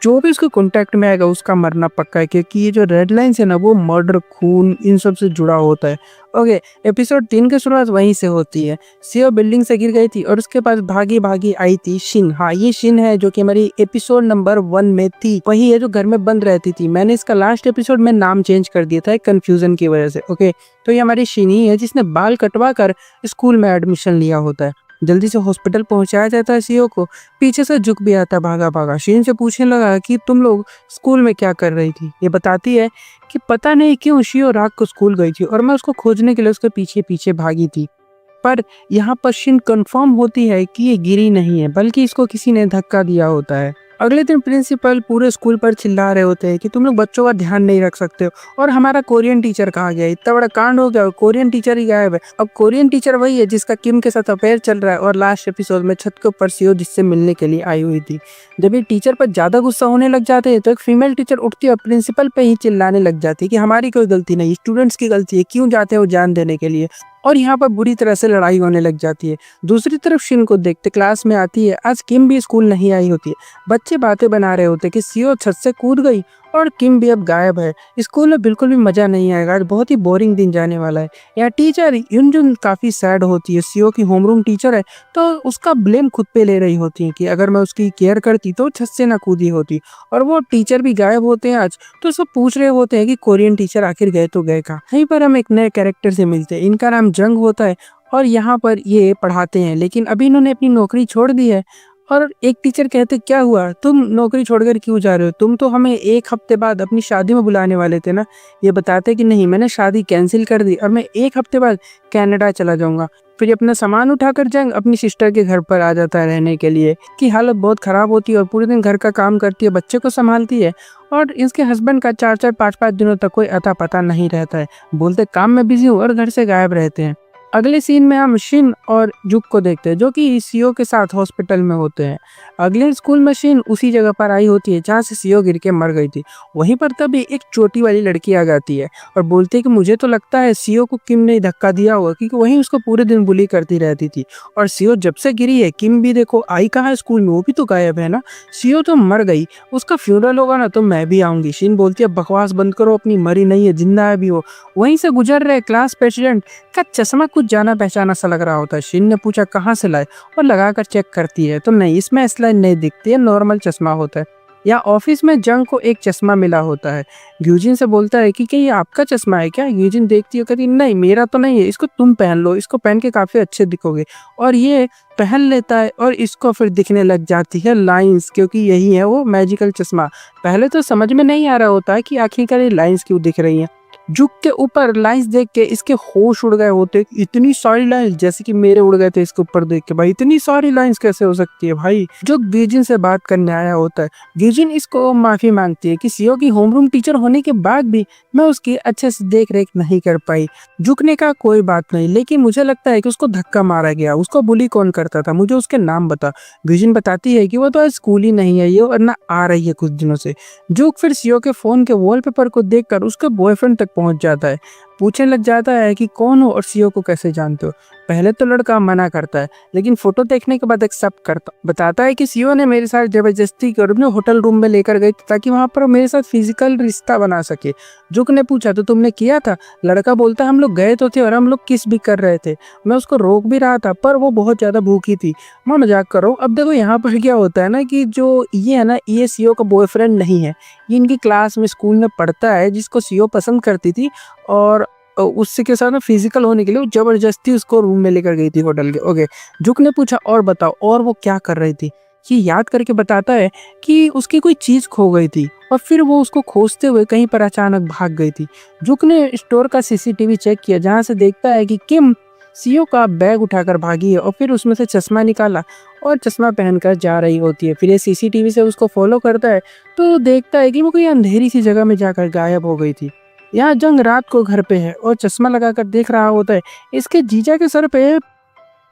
जो भी उसके कांटेक्ट में आएगा, उसका मरना पक्का है, क्योंकि ये जो रेड लाइंस है ना, वो मर्डर, खून, इन सब से जुड़ा होता है। ओके, एपिसोड 3 की शुरुआत वहीं से होती है। सीओ बिल्डिंग से गिर गई थी और उसके पास भागी भागी आई थी शिन। हाँ, ये शिन है जो कि हमारी एपिसोड नंबर 1 में थी, वही है जो घर में बंद रहती थी। मैंने इसका लास्ट एपिसोड में नाम चेंज कर दिया था कंफ्यूजन की वजह से। ओके, तो ये हमारी शिन ही है जिसने बाल कटवा कर स्कूल में एडमिशन लिया होता है। जल्दी से हॉस्पिटल पहुंचाया जाता है सीओ को। पीछे से जुक भी आता है भागा भागा। शीन से पूछने लगा कि तुम लोग स्कूल में क्या कर रही थी। ये बताती है कि पता नहीं क्यों शियो रात को स्कूल गई थी और मैं उसको खोजने के लिए उसके पीछे पीछे भागी थी। पर यहाँ पर शिन कंफर्म होती है कि ये गिरी नहीं है, बल्कि इसको किसी ने धक्का दिया होता है। अगले दिन प्रिंसिपल पूरे स्कूल पर चिल्ला रहे होते हैं कि तुम लोग बच्चों का ध्यान नहीं रख सकते हो, और हमारा कोरियन टीचर कहाँ गया। इतना बड़ा कांड हो गया और कोरियन टीचर ही गायब है। अब कोरियन टीचर वही है जिसका किम के साथ अफेयर चल रहा है और लास्ट एपिसोड में छत के ऊपर सीओ जिससे मिलने के लिए आई हुई थी। जब ये टीचर पर ज्यादा गुस्सा होने लग जाते हैं तो एक फीमेल टीचर उठती है और प्रिंसिपल पे ही चिल्लाने लग जाती है कि हमारी कोई गलती नहीं, स्टूडेंट्स की गलती है, क्यों जाते हो जान देने के लिए। और यहाँ पर बुरी तरह से लड़ाई होने लग जाती है। दूसरी तरफ शिन को देखते क्लास में आती है। आज किम भी स्कूल नहीं आई होती है। बच्चे बातें बना रहे होते कि सीओ छत से कूद गई और किम भी अब गायब है। स्कूल में बिल्कुल भी मजा नहीं आएगा, आज बहुत ही बोरिंग दिन जाने वाला है। यहाँ टीचर युनजुन काफी सैड होती है। सीओ की होमरूम टीचर है तो उसका ब्लेम खुद पे ले रही होती है कि अगर मैं उसकी केयर करती तो छत से ना कूदी होती। और वो टीचर भी गायब होते हैं आज, तो सब पूछ रहे होते हैं कि कोरियन टीचर आखिर गए तो गए कहाँ। यहीं पर हम एक नए कैरेक्टर से मिलते हैं। इनका नाम जंग होता है और यहाँ पर ये पढ़ाते हैं, लेकिन अभी इन्होंने अपनी नौकरी छोड़ दी है। और एक टीचर कहते, क्या हुआ, तुम नौकरी छोड़कर क्यों जा रहे हो, तुम तो हमें 1 हफ्ते बाद अपनी शादी में बुलाने वाले थे ना। ये बताते कि नहीं, मैंने शादी कैंसिल कर दी और मैं 1 हफ्ते बाद कनाडा चला जाऊंगा। फिर ये अपना सामान उठाकर जंग अपनी सिस्टर के घर पर आ जाता है रहने के लिए। की हालत बहुत खराब होती है और पूरे दिन घर का काम करती है, बच्चे को संभालती है। और इसके हस्बैंड का 4-4, 5-5 दिनों तक कोई अता पता नहीं रहता है। बोलते काम में बिजी हूँ और घर से गायब रहते हैं। अगले सीन में हम शिन और जुक को देखते हैं जो कि सीओ के साथ हॉस्पिटल में होते हैं। अगले स्कूल में शिन उसी जगह पर आई होती है जहाँ से सीओ गिर के मर गई थी। वहीं पर तभी एक चोटी वाली लड़की आ जाती है और बोलती है कि मुझे तो लगता है सीओ को किम ने धक्का दिया होगा, क्योंकि वहीं उसको पूरे दिन बुली करती रहती थी। और सीओ जब से गिरी है, किम भी देखो आई कहाँ है स्कूल में, वो भी तो गायब है ना। सीओ तो मर गई, उसका फ्यूनरल होगा ना तो मैं भी आऊंगी। शिन बोलती है बकवास बंद करो, अपनी मरी नहीं है, जिंदा है भी वो। वहीं से गुजर रहे क्लास प्रेसिडेंट का चश्मा कुछ जाना पहचाना सा लग रहा होता है। शिन ने पूछा कहाँ से लाए और लगाकर चेक करती है तो नहीं, इसमें असलाइन नहीं दिखती है, नॉर्मल चश्मा होता है। या ऑफिस में जंग को एक चश्मा मिला होता है। ग्यूजिन से बोलता है कि क्या ये आपका चश्मा है क्या। ग्यूजिन देखती है, कहती नहीं मेरा तो नहीं है, इसको तुम पहन लो, इसको पहन के काफी अच्छे दिखोगे। और ये पहन लेता है और इसको फिर दिखने लग जाती है लाइंस, क्योंकि यही है वो मैजिकल चश्मा। पहले तो समझ में नहीं आ रहा होता है कि आखिरकार ये लाइंस क्यों दिख रही हैं। जुक के ऊपर लाइंस देख के इसके होश उड़ गए होते। इतनी सारी लाइंस जैसे कि मेरे उड़ गए थे इसके ऊपर देख के, भाई इतनी सारी लाइंस कैसे हो सकती है भाई। जो ग्यूजिन से बात करने आया होता है, ग्यूजिन इसको माफी मांगती है कि सीओ की होमरूम टीचर होने के बाद भी मैं उसकी अच्छे से देख रेख नहीं कर पाई। झुकने का कोई बात नहीं, लेकिन मुझे लगता है कि उसको धक्का मारा गया, उसको बुली कौन करता था, मुझे उसके नाम बता। ग्यूजिन बताती है कि वो तो आज स्कूल ही नहीं है ये, और ना आ रही है कुछ दिनों से। जुक फिर सीओ के फोन के वॉलपेपर को देखकर उसके बॉयफ्रेंड तक पहुंच जाता है। पूछने लग जाता है कि कौन हो और सीईओ को कैसे जानते हो। पहले तो लड़का मना करता है, लेकिन फोटो देखने के बाद एक्सेप्ट करता, बताता है कि सीईओ ने मेरे साथ जबरदस्ती कर अपने होटल रूम में लेकर गई ताकि वहां पर मेरे साथ फिजिकल रिश्ता बना सके। जुक ने पूछा तो तुमने किया था? लड़का बोलता हम लोग गए तो थे और हम लोग किस भी कर रहे थे, मैं उसको रोक भी रहा था पर वो बहुत ज्यादा भूखी थी। मैं मजाक कर रहा हूँ। अब देखो यहाँ पर क्या होता है ना कि जो ये है ना, ये सीईओ का बॉयफ्रेंड नहीं है, ये इनकी क्लास में स्कूल में पढ़ता है जिसको सीईओ पसंद करती थी, और उससे के साथ ना फिजिकल होने के लिए वो जबरदस्ती उसको रूम में लेकर गई थी होटल के। ओके, जुक ने पूछा और बताओ और वो क्या कर रही थी। ये याद करके बताता है कि उसकी कोई चीज खो गई थी और फिर वो उसको खोजते हुए कहीं पर अचानक भाग गई थी। जुक ने स्टोर का सीसीटीवी चेक किया जहां से देखता है कि किम सीईओ का बैग उठाकर भागी है और फिर उसमें से चश्मा निकाला और चश्मा पहनकर जा रही होती है। फिर ये सीसीटीवी से उसको फॉलो करता है तो देखता है कि वो कोई अंधेरी सी जगह में जाकर गायब हो गई थी। यहाँ जंग रात को घर पे है और चश्मा लगाकर देख रहा होता है। इसके जीजा के सर पे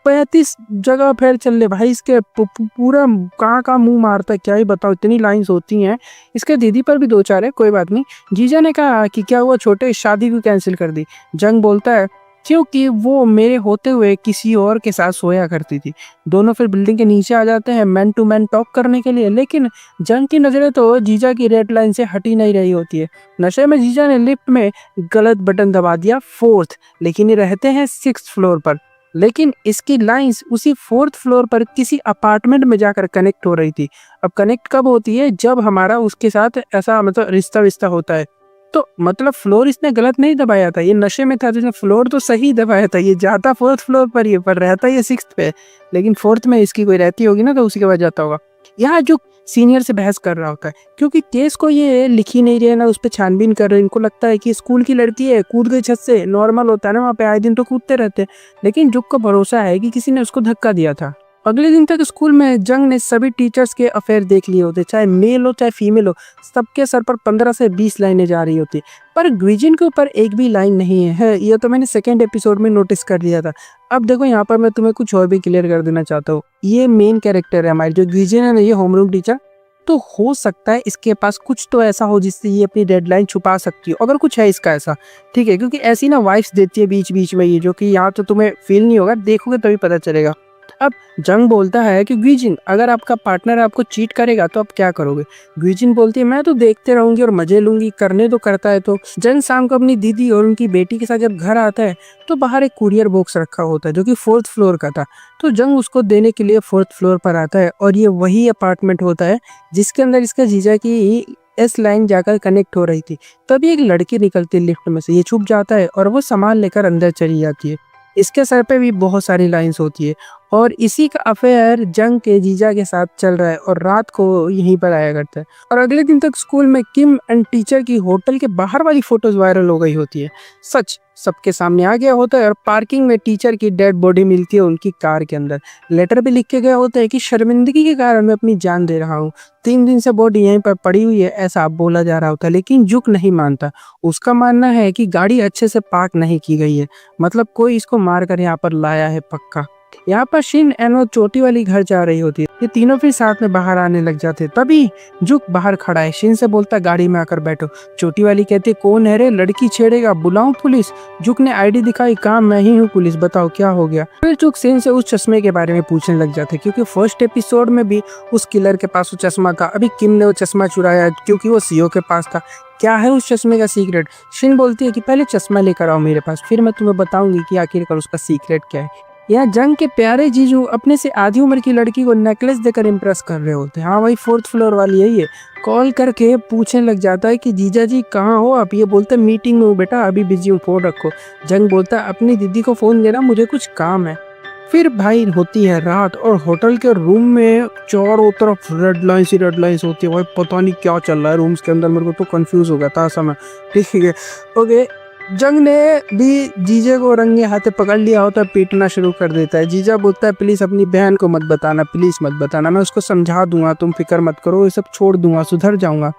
35 जगह फैल चल ले भाई, इसके पूरा कहाँ मुंह मारता है, क्या ही बताओ, इतनी लाइंस होती हैं। इसके दीदी पर भी दो चार है, कोई बात नहीं। जीजा ने कहा कि क्या हुआ छोटे, शादी क्यों कैंसिल कर दी? जंग बोलता है क्योंकि वो मेरे होते हुए किसी और के साथ सोया करती थी। दोनों फिर बिल्डिंग के नीचे आ जाते हैं मैन टू मैन टॉक करने के लिए, लेकिन जंग की नजरें तो जीजा की रेड लाइन से हटी नहीं रही होती है। नशे में जीजा ने लिफ्ट में गलत बटन दबा दिया, 4th, लेकिन ये रहते हैं 6th फ्लोर पर। लेकिन इसकी लाइंस उसी 4th फ्लोर पर किसी अपार्टमेंट में जाकर कनेक्ट हो रही थी। अब कनेक्ट कब होती है? जब हमारा उसके साथ ऐसा मतलब रिश्ता विश्ता होता है। तो मतलब फ्लोर इसने गलत नहीं दबाया था, ये नशे में था तो इसने फ्लोर तो सही दबाया था। ये जाता 4th फ्लोर पर ही, पर रहता ये 6th पे, लेकिन 4th में इसकी कोई रहती होगी ना तो उसी के बाद जाता होगा। यहाँ जो सीनियर से बहस कर रहा होता है क्योंकि केस को ये लिख ही नहीं रहे ना, उस पर छानबीन कर रहे हैं। इनको लगता है कि स्कूल की लड़की है, कूद गई छत से, नॉर्मल होता है ना वहाँ पे, आए दिन तो कूदते रहते हैं। लेकिन जुग को भरोसा है कि किसी ने उसको धक्का दिया था। अगले दिन तक स्कूल में जंग ने सभी टीचर्स के अफेयर देख लिए होते, चाहे मेल हो चाहे फीमेल हो, सबके सर पर 15 से 20 लाइनें जा रही होती, पर ग्विजिन के ऊपर एक भी लाइन नहीं है। ये तो मैंने सेकेंड एपिसोड में नोटिस कर लिया था। अब देखो यहाँ पर मैं तुम्हें कुछ और भी क्लियर कर देना चाहता हूँ। ये मेन कैरेक्टर है हमारी, जो ग्विजिन है ना, ये होमरूम टीचर, तो हो सकता है इसके पास कुछ तो ऐसा हो जिससे ये अपनी डेडलाइन छुपा सकती हो, अगर कुछ है इसका ऐसा, ठीक है, क्योंकि ऐसी ना वाइफ्स देती है बीच बीच में ये, जो कि यहाँ तो तुम्हें फील नहीं होगा, देखोगे तभी पता चलेगा। अब जंग बोलता है कि ग्विजिन, अगर आपका पार्टनर आपको चीट करेगा तो आप क्या करोगे? ग्विजिन बोलती है मैं तो देखते रहूंगी और मजे लूंगी, करने तो करता है। तो जंग शाम को अपनी दीदी और उनकी बेटी के साथ जब घर आता है तो बाहर एक कुरियर बॉक्स रखा होता है जो कि 4th फ्लोर का था। तो जंग उसको देने के लिए 4th फ्लोर पर आता है और ये वही अपार्टमेंट होता है जिसके अंदर इसका जीजा की एस लाइन जाकर कनेक्ट हो रही थी। तभी एक लड़की निकलती है लिफ्ट में से, ये छुप जाता है और वो सामान लेकर अंदर चली जाती है। इसके सर पे भी बहुत सारी लाइंस होती है और इसी का अफेयर जंग के जीजा के साथ चल रहा है और रात को यहीं पर आया करता है। और अगले दिन तक स्कूल में किम एंड टीचर की होटल के बाहर वाली फोटोज वायरल हो गई होती है। सच सबके सामने आ गया होता है और पार्किंग में टीचर की डेड बॉडी मिलती है उनकी कार के अंदर। लेटर भी लिख के गया होता है कि शर्मिंदगी के कारण मैं अपनी जान दे रहा हूँ, 3 दिन से बॉडी यहीं पर पड़ी हुई है, ऐसा बोला जा रहा होता है। लेकिन जुक नहीं मानता, उसका मानना है कि गाड़ी अच्छे से पार्क नहीं की गई है, मतलब कोई इसको मारकर यहाँ पर लाया है पक्का। यहाँ पर शिन एनो चोटी वाली घर जा रही होती है, ये तीनों फिर साथ में बाहर आने लग जाते। तभी जुक बाहर खड़ा है, शिन से बोलता है गाड़ी में आकर बैठो। चोटी वाली कहती है कौन है रे, लड़की छेड़ेगा, बुलाऊं पुलिस? जुक ने आईडी दिखाई, कहा मैं ही हूँ पुलिस, बताओ क्या हो गया। फिर जुक शिन से उस चश्मे के बारे में पूछने लग जाते क्योंकि फर्स्ट एपिसोड में भी उस किलर के पास वो चश्मा था, अभी किम ने वो चश्मा चुराया क्योंकि वो सीईओ के पास था। क्या है उस चश्मे का सीक्रेट? शिन बोलती है कि पहले चश्मा लेकर आओ मेरे पास, फिर मैं तुम्हें बताऊंगी कि आखिरकार उसका सीक्रेट क्या है। यहाँ जंग के प्यारे जीजू अपने से आधी उम्र की लड़की को नेकलेस देकर इम्प्रेस कर रहे होते हैं। हाँ वही 4th फ्लोर वाली है ये। कॉल करके पूछने लग जाता है कि जीजा जी कहाँ हो आप? ये बोलते मीटिंग में हूँ बेटा, अभी बिजी हूँ, फोन रखो। जंग बोलता है अपनी दीदी को फोन देना, मुझे कुछ काम है। फिर भाई होती है रात और होटल के रूम में चारों तरफ रेड लाइन्स होती है। भाई पता नहीं क्या चल रहा है रूम्स के अंदर, मेरे को तो कंफ्यूज हो गया था समय। ठीक है, ओके। जंग ने भी जीजे को रंगे हाथे पकड़ लिया होता है, पीटना शुरू कर देता है। जीजा बोलता है प्लीज अपनी बहन को मत बताना, प्लीज मत बताना, मैं उसको समझा दूंगा, तुम फिक्र मत करो, ये सब छोड़ दूंगा, सुधर जाऊंगा।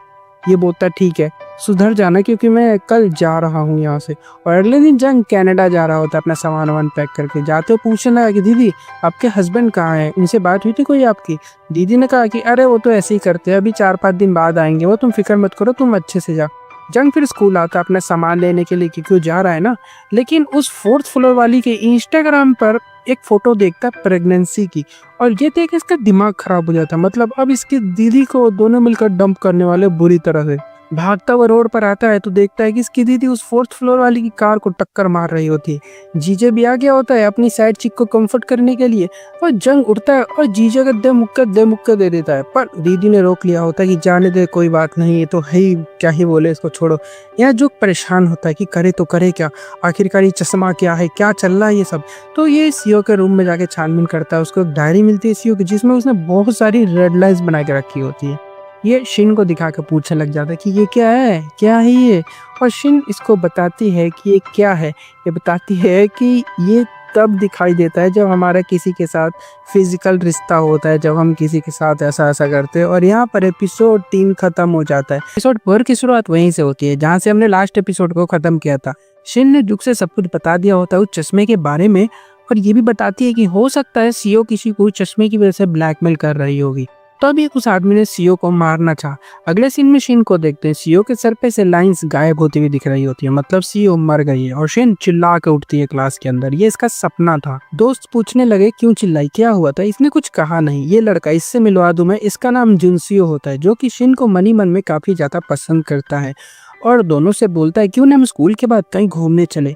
ये बोलता है ठीक है सुधर जाना क्योंकि मैं कल जा रहा हूँ यहाँ से। और अगले दिन जंग कनाडा जा रहा होता है अपना सामान वामान पैक करके। जाते हो पूछने लगा कि दीदी आपके हस्बैंड कहाँ हैं, उनसे बात हुई थी कोई आपकी? दीदी ने कहा कि अरे वो तो ऐसे ही करते हैं, अभी 4-5 दिन बाद आएंगे वो, तुम फिक्र मत करो, तुम अच्छे से जा। जंग फिर स्कूल आता है अपना सामान लेने के लिए क्योंकि वो जा रहा है ना, लेकिन उस फोर्थ फ्लोर वाली के इंस्टाग्राम पर एक फोटो देखता है प्रेगनेंसी की, और ये देख इसका दिमाग खराब हो जाता है। मतलब अब इसकी दीदी को दोनों मिलकर डंप करने वाले बुरी तरह से। भागता हुआ रोड पर आता है तो देखता है कि इसकी दीदी उस फोर्थ फ्लोर वाली की कार को टक्कर मार रही होती है। जीजे भी आ गया होता है अपनी साइड चिक को कंफर्ट करने के लिए, और जंग उठता है और जीजे का दे मुक्का दे देता है, पर दीदी ने रोक लिया होता है कि जाने दे, कोई बात नहीं, ये तो है ही, क्या ही बोले, इसको छोड़ो। यहाँ जो परेशान होता है कि करे तो करे क्या, आखिरकार ये चश्मा क्या है, क्या चल रहा है ये सब। तो ये सीओ के रूम में जाके छानबीन करता है, उसको एक डायरी मिलती है सीओ की जिसमें उसने बहुत सारी रेड लाइन्स बना के रखी होती है। ये शिन को दिखा के पूछने लग जाता है कि ये क्या है ये, और शिन इसको बताती है कि ये क्या है। ये बताती है कि ये तब दिखाई देता है जब हमारा किसी के साथ फिजिकल रिश्ता होता है, जब हम किसी के साथ ऐसा ऐसा करते हैं। और यहाँ पर एपिसोड 3 खत्म हो जाता है। एपिसोड 4 की शुरुआत वहीं से होती है जहाँ से हमने लास्ट एपिसोड को खत्म किया था। शिन ने जुग से सब कुछ बता दिया होता है उस चश्मे के बारे में, और ये भी बताती है कि हो सकता है सीओ किसी को चश्मे की वजह से ब्लैकमेल कर रही होगी। तभी उस आदमी ने सीओ को मारना चाहा। अगले सीन में शिन को देखते हैं, सीओ के सर पे से लाइंस गायब होती हुई दिख रही होती है, मतलब सीओ मर गई है। और शिन चिल्ला के उठती है क्लास के अंदर, ये इसका सपना था। दोस्त पूछने लगे क्यों चिल्लाई, क्या हुआ था। इसने कुछ कहा नहीं। ये लड़का, इससे मिलवा दूं मैं, इसका नाम जुनसियो होता है, जो कि शिन को मनी मन में काफी ज्यादा पसंद करता है, और दोनों से बोलता है क्यों ना हम स्कूल के बाद कहीं घूमने चले।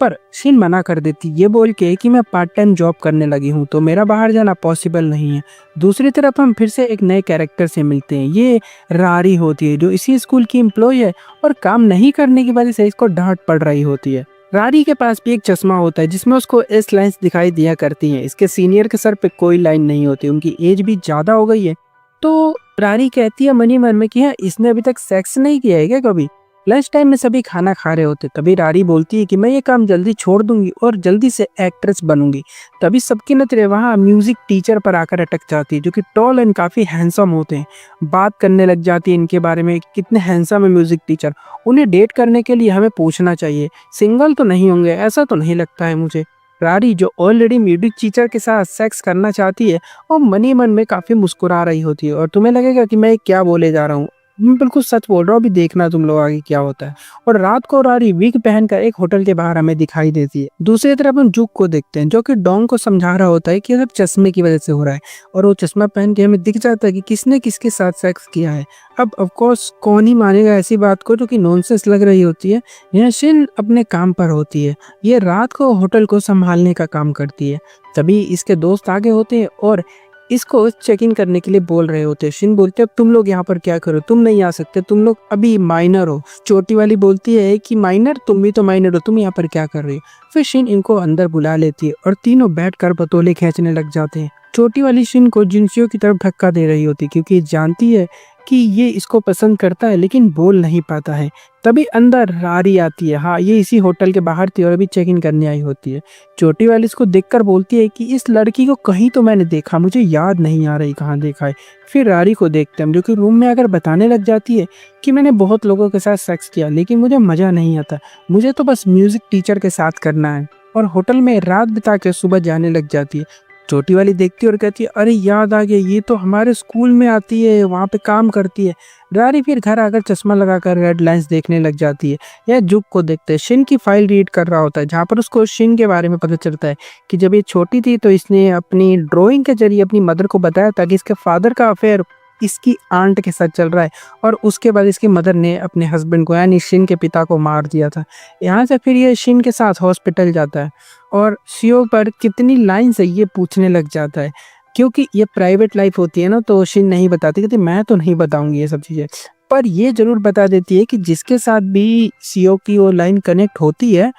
पर शिन मना कर देती, ये बोल के कि मैं पार्ट टाइम जॉब करने लगी हूँ तो मेरा बाहर जाना पॉसिबल नहीं है। दूसरी तरफ हम फिर से एक नए कैरेक्टर से मिलते हैं। ये रारी होती है जो इसी स्कूल की एम्प्लॉय है, और काम नहीं करने की वजह से इसको डांट पड़ रही होती है। रारी के पास भी एक चश्मा होता है जिसमें उसको एस लाइन्स दिखाई दिया करती हैं। इसके सीनियर के सर पे कोई लाइन नहीं होती, उनकी एज भी ज्यादा हो गई है। तो रारी कहती है मनी मन में कि हाँ, इसने अभी तक सेक्स नहीं किया है क्या कभी। लंच टाइम में सभी खाना खा रहे होते, तभी रारी बोलती है कि मैं ये काम जल्दी छोड़ दूंगी और जल्दी से एक्ट्रेस बनूंगी। तभी सबकी नजरें वहाँ म्यूजिक टीचर पर आकर अटक जाती है, जो कि टॉल एंड काफी हैंडसम होते हैं। बात करने लग जाती है इनके बारे में, कितने हैंडसम है म्यूजिक टीचर, उन्हें डेट करने के लिए हमें पूछना चाहिए, सिंगल तो नहीं होंगे, ऐसा तो नहीं लगता है मुझे। रारी जो ऑलरेडी म्यूजिक टीचर के साथ सेक्स करना चाहती है, और मनी मन में काफी मुस्कुरा रही होती है। और तुम्हें लगेगा कि मैं क्या बोले जा रहा हूँ, मैं बिल्कुल सच बोल रहा हूँ, अभी देखना तुम लोग आगे क्या होता है। और रात को रारी विग पहनकर एक होटल के बाहर हमें दिखाई देती है। दूसरी तरफ हम जुग को देखते हैं जो कि डोंग को समझा रहा होता है कि ये सब चश्मे की वजह से हो रहा है, और वो चश्मा पहन के हमें दिख जाता है कि किसने किसके साथ सेक्स किया है। अब ऑफ कोर्स कौन ही मानेगा ऐसी बात को जो कि नॉनसेंस लग रही होती है। यहाँ शिन अपने काम पर होती है, ये रात को होटल को संभालने का काम करती है। तभी इसके दोस्त आगे होते हैं और इसको चेक इन करने के लिए बोल रहे होते हैं। शिन बोलते हैं तुम लोग यहाँ पर क्या करो, तुम नहीं आ सकते, तुम लोग अभी माइनर हो। चोटी वाली बोलती है कि माइनर, तुम भी तो माइनर हो, तुम यहाँ पर क्या कर रही हो। फिर शिन इनको अंदर बुला लेती है और तीनों बैठकर बतौले खींचने लग जाते हैं। छोटी वाली शिन को जिनसियों की तरफ धक्का दे रही होती क्योंकि जानती है कि ये इसको पसंद करता है लेकिन बोल नहीं पाता है। तभी अंदर रारी आती है, हाँ ये इसी होटल के बाहर थी और अभी चेक इन करने आई होती है। छोटी वाली इसको देखकर बोलती है कि इस लड़की को कहीं तो मैंने देखा, मुझे याद नहीं आ रही कहाँ देखा है। फिर रारी को देखते हैं जो कि रूम में आकर बताने लग जाती है कि मैंने बहुत लोगों के साथ सेक्स किया लेकिन मुझे मजा नहीं आता, मुझे तो बस म्यूजिक टीचर के साथ करना है। और होटल में रात बिता के सुबह जाने लग जाती है। छोटी वाली देखती है और कहती है अरे याद आ गया, ये तो हमारे स्कूल में आती है, वहाँ पे काम करती है। रारी फिर घर आकर चश्मा लगाकर रेड लाइंस देखने लग जाती है। यह जुग को देखते हैं, शिन की फाइल रीड कर रहा होता है जहाँ पर उसको शिन के बारे में पता चलता है कि जब ये छोटी थी तो इसने अपनी ड्राइंग के जरिए अपनी मदर को बताया था कि इसके फादर का अफेयर इसकी आंट के साथ चल रहा है, और उसके बाद इसकी मदर ने अपने हस्बैंड को यानी शिन के पिता को मार दिया था। यहाँ से फिर ये शिन के साथ हॉस्पिटल जाता है और सीओ पर कितनी लाइन्स है ये पूछने लग जाता है, क्योंकि ये प्राइवेट लाइफ होती है ना, तो शिन नहीं बताती, कहती मैं तो नहीं बताऊंगी ये सब चीज़ें। पर ये जरूर बता देती है कि जिसके साथ भी सीओ की वो लाइन कनेक्ट होती है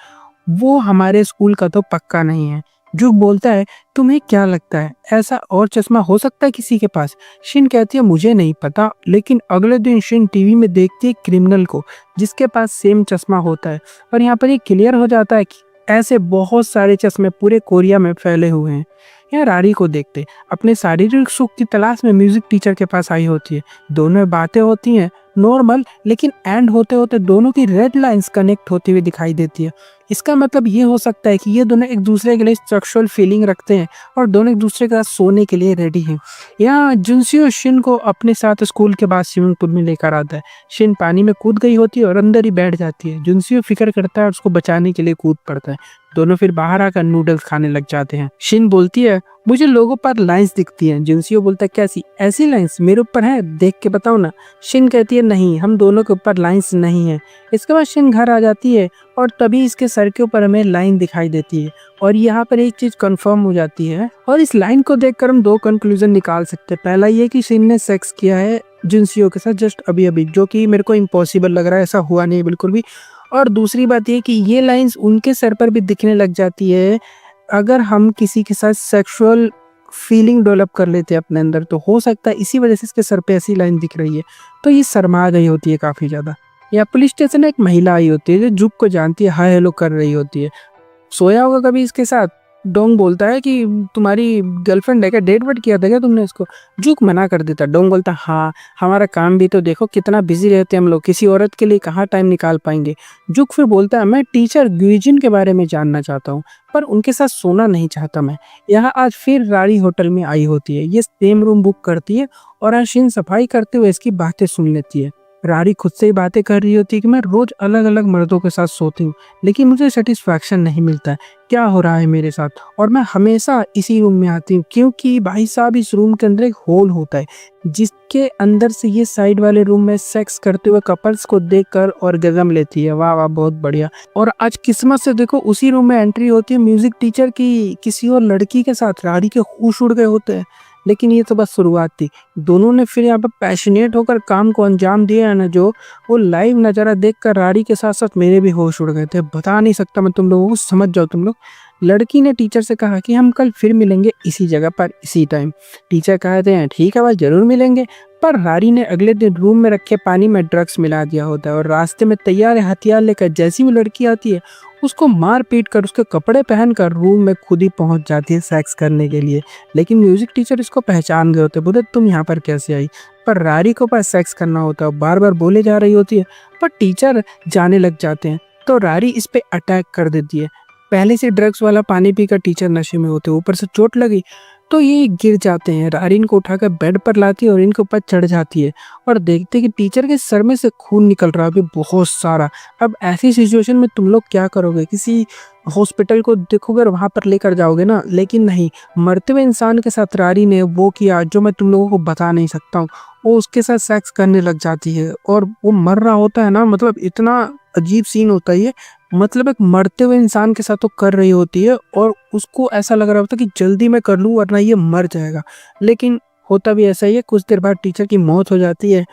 वो हमारे स्कूल का तो पक्का नहीं है। जुग बोलता है तुम्हें क्या लगता है ऐसा और चश्मा हो सकता है किसी के पास। शिन कहती है मुझे नहीं पता, लेकिन अगले दिन शिन टीवी में देखती है क्रिमिनल को जिसके पास सेम चश्मा होता है, और यहाँ पर ये क्लियर हो जाता है कि ऐसे बहुत सारे चश्मे पूरे कोरिया में फैले हुए हैं। यहाँ रारी को देखते अपने शारीरिक सुख की तलाश में म्यूजिक टीचर के पास आई होती है। दोनों बातें होती हैं नॉर्मल, लेकिन एंड होते होते दोनों की रेड लाइंस कनेक्ट होती हुई दिखाई देती है। इसका मतलब ये हो सकता है कि ये दोनों एक दूसरे के लिए सेक्सुअल फीलिंग रखते हैं और दोनों एक दूसरे के साथ सोने के लिए रेडी हैं। यहाँ जुनसियो शिन को अपने साथ स्कूल के बाद स्विमिंग पूल में लेकर आता है। शिन पानी में कूद गई होती है और अंदर ही बैठ जाती है। जुनसियो फिक्र करता है और उसको बचाने के लिए कूद पड़ता है। दोनों फिर बाहर आकर नूडल्स खाने लग जाते हैं। शिन बोलती है, मुझे लोगों पर लाइंस दिखती हैं। जुनसियो बोलता है, कैसी? ऐसी लाइंस मेरे ऊपर है, देख के बताओ ना। शिन कहती है, नहीं, हम दोनों के ऊपर लाइंस नहीं है। इसके बाद शिन घर आ जाती है और तभी इसके सर के ऊपर हमें लाइन दिखाई देती है और यहाँ पर एक चीज कंफर्म हो जाती है और इस लाइन को देखकर हम दो कंक्लूजन निकाल सकते हैं। पहला ये कि शिन ने सेक्स किया है जुनसियो के साथ जस्ट अभी अभी, जो कि मेरे को इम्पॉसिबल लग रहा है, ऐसा हुआ नहीं बिल्कुल भी। और दूसरी बात ये कि ये लाइंस उनके सर पर भी दिखने लग जाती है अगर हम किसी के साथ सेक्सुअल फीलिंग डेवलप कर लेते हैं अपने अंदर, तो हो सकता है इसी वजह से इसके सर पे ऐसी लाइन दिख रही है। तो ये शर्मा गई होती है काफी ज्यादा। या पुलिस स्टेशन एक महिला आई होती है जो जुक को जानती है, हाय हेलो कर रही होती है। सोया होगा कभी इसके साथ। डोंग बोलता है कि तुम्हारी गर्लफ्रेंड है क्या, डेट वेट किया था क्या तुमने इसको? जुक मना कर देता। डोंग बोलता, हाँ, हमारा काम भी तो देखो, कितना बिजी रहते हैं हम लोग, किसी औरत के लिए कहाँ टाइम निकाल पाएंगे। जुक फिर बोलता है, मैं टीचर ग्विजिन के बारे में जानना चाहता हूँ, पर उनके साथ सोना नहीं चाहता मैं। यहाँ आज फिर रारी होटल में आई होती है। ये सेम रूम बुक करती है और अश्विन सफाई करते हुए इसकी बातें सुन लेती है। रारी खुद से ही बातें कर रही होती है कि मैं रोज अलग अलग मर्दों के साथ सोती हूँ, लेकिन मुझे सेटिस्फैक्शन नहीं मिलता है। क्या हो रहा है मेरे साथ? और मैं हमेशा इसी रूम में आती हूँ क्योंकि भाई साहब इस रूम के अंदर एक होल होता है जिसके अंदर से ये साइड वाले रूम में सेक्स करते हुए कपल्स को देखकर ऑर्गेज्म लेती है। वाह वाह, बहुत बढ़िया। और आज किस्मत से देखो उसी रूम में एंट्री होती है म्यूजिक टीचर की किसी और लड़की के साथ। रारी के होश उड़ गए होते हैं, लेकिन ये तो बस शुरुआत थी। दोनों ने फिर यहाँ पर पैशनेट होकर काम को अंजाम दिया है ना, जो वो लाइव नज़ारा देखकर रारी के साथ साथ मेरे भी होश उड़ गए थे। बता नहीं सकता मैं तुम लोगों को, समझ जाओ तुम लोग। लड़की ने टीचर से कहा कि हम कल फिर मिलेंगे इसी जगह पर इसी टाइम। टीचर कहते हैं, ठीक है भाई, जरूर मिलेंगे। पर रारी ने अगले दिन रूम में रखे पानी में ड्रग्स मिला दिया होता है और रास्ते में तैयार हथियार लेकर जैसी वो लड़की आती है उसको मार पीट कर उसके कपड़े पहनकर रूम में खुद ही पहुंच जाती है सेक्स करने के लिए। लेकिन म्यूजिक टीचर इसको पहचान गए होते, बोले तुम यहाँ पर कैसे आई? पर रारी को पास सेक्स करना होता है, बार बार बोले जा रही होती है, पर टीचर जाने लग जाते हैं तो रारी इस पे अटैक कर देती है। पहले से ड्रग्स वाला पानी पीकर टीचर नशे में होते, ऊपर से चोट लगी तो ये गिर जाते हैं। रारी इनको उठाकर बेड पर लाती है और इनके ऊपर चढ़ जाती है और देखते कि टीचर के सर में से खून निकल रहा है अभी बहुत सारा। अब ऐसी सिचुएशन में तुम लोग क्या करोगे? किसी हॉस्पिटल को देखोगे और वहां पर लेकर जाओगे ना, लेकिन नहीं, मरते हुए इंसान के साथ रारी ने वो किया जो मैं तुम लोगों को बता नहीं सकता हूँ। वो उसके साथ सेक्स करने लग जाती है और वो मर रहा होता है ना, मतलब इतना अजीब सीन होता है ये। मतलब एक मरते हुए इंसान के साथ तो कर रही होती है और उसको ऐसा लग रहा होता है कि जल्दी मैं कर लूँ वरना ये मर जाएगा, लेकिन होता भी ऐसा ही है। कुछ देर बाद टीचर की मौत हो जाती है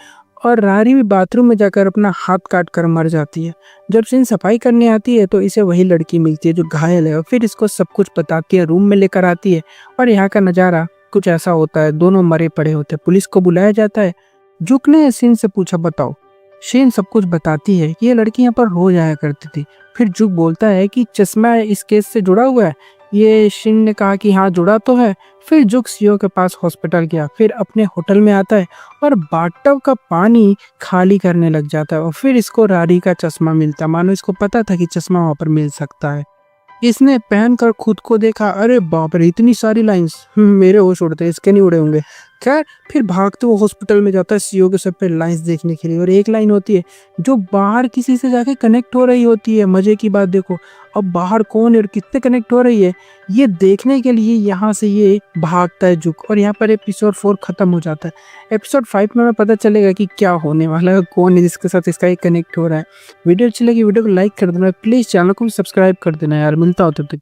और रारी भी बाथरूम में जाकर अपना हाथ काट कर मर जाती है। जब सिन सफाई करने आती है तो इसे वही लड़की मिलती है जो घायल है और फिर इसको सब कुछ बताती है, रूम में लेकर आती है और यहाँ का नज़ारा कुछ ऐसा होता है, दोनों मरे पड़े होते हैं। पुलिस को बुलाया जाता है। जुक ने सिन से पूछा, बताओ। शेन सब कुछ बताती है कि ये लड़की यहाँ पर रोज आया करती थी। फिर जुक बोलता है कि चश्मा इस केस से जुड़ा हुआ है। ये शिन ने कहा कि हाँ जुड़ा तो है। फिर जुक सीओ के पास हॉस्पिटल गया, फिर अपने होटल में आता है और बाथटब का पानी खाली करने लग जाता है और फिर इसको रारी का चश्मा मिलता है। मानो इसको पता था कि चश्मा वहाँ पर मिल सकता है। इसने पहनकर खुद को देखा, अरे बाप रे, इतनी सारी लाइंस, मेरे होश उड़ते, इसके नहीं उड़े होंगे। खैर फिर भागते वो हॉस्पिटल में जाता है सीओ के सर पे लाइंस देखने के लिए और एक लाइन होती है जो बाहर किसी से जाके कनेक्ट हो रही होती है। मजे की बात देखो, अब बाहर कौन है और कितने कनेक्ट हो रही है ये देखने के लिए यहाँ से ये भागता है जुक और यहाँ पर एपिसोड 4 खत्म हो जाता है। एपिसोड 5 में हमें पता चलेगा कि क्या होने वाला है, कौन है जिसके साथ इसका एक कनेक्ट हो रहा है। वीडियो अच्छी लगी वीडियो को लाइक कर देना, प्लीज चैनल को भी सब्सक्राइब कर देना यार। मिलता हो तब तक।